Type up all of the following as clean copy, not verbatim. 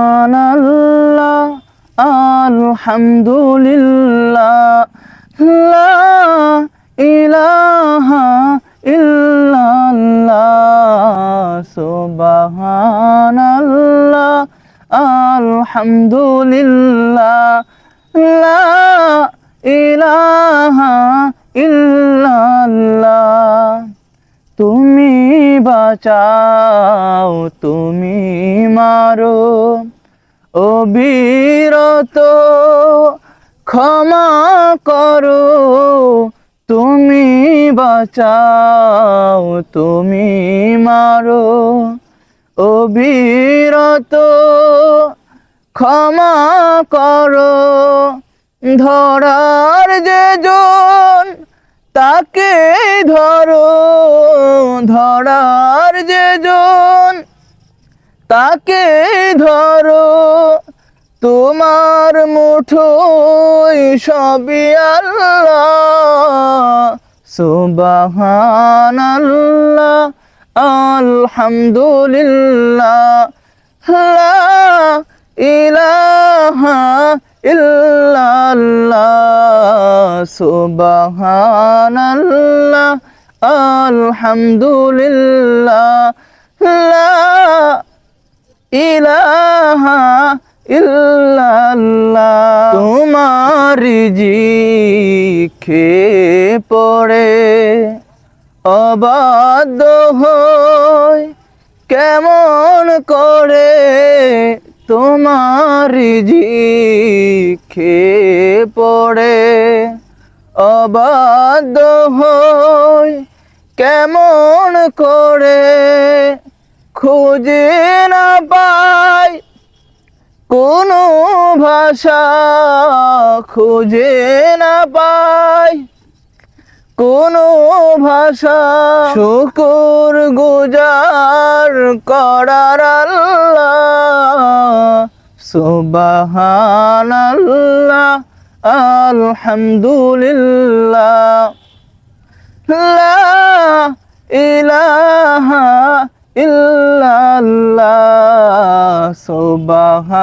সুবহানাল্লাহ আলহামদুলিল্লাহ লা ইলাহা ইল্লাল্লাহ সুবহানাল্লাহ আলহামদুলিল্লাহ লা ইলাহা ইল্লাল্লাহ তুমি বাঁচাও তুমি মারো অবিরত ক্ষমা করো তুমি বাঁচাও তুমি মারো অবিরত ক্ষমা করো ধরার যে জন তাকে ধরো ধরার যে জন তাকে ধরো তোমার মুঠোয় সবই আল্লাহ সুবহানাল্লাহ আলহামদুলিল্লাহ লা ইলাহা ইল্লাল্লাহ সুবহানাল্লাহ আলহামদুলিল্লাহ লা ইলাহা ইল্লাল্লাহ তোমার রিজিকে পড়ে অবাধ্য হই কেমন করে তোমার রিজিকে পড়ে অবাধ্য হই কেমন করে খুঁজে না পাই কোনো ভাষা খুঁজে না পাই কোনো ভাষা শুকর গুজার করার আল্লাহ সুবহানাল্লাহ আলহামদুলিল্লাহ লা ইলাহা ইল্লাল্লাহ সুবহানাল্লাহ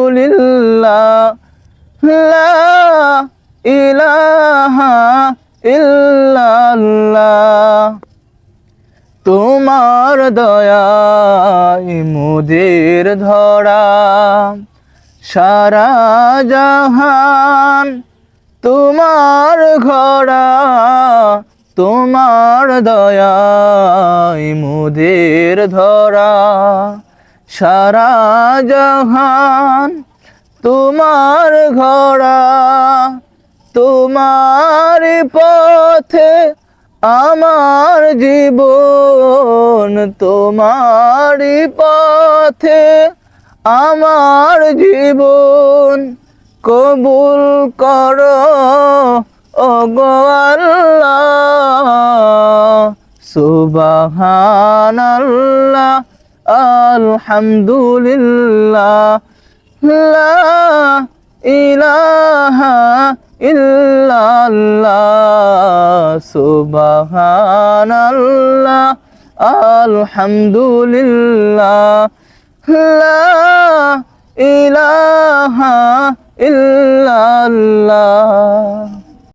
আলহামদুলিল্লাহ লা ইলাহা ইল্লাল্লাহ তোমার দয়ায় মোদের ধরা সারা জাহান তোমার ঘোড়া তোমার দয়ায় মোদের ধরা সারা জাহান তোমার ঘোড়া তোমার পথে আমার জীবন তোমার পথে আমার জীবন কবুল করো ওগো আল্লাহ সুবহানাল্লাহ আলহামদুলিল্লাহ লা ইলাহা ইল্লাল্লাহ সুবহানাল্লাহ আলহামদুলিল্লাহ লা ইলাহা ইল্লাল্লাহ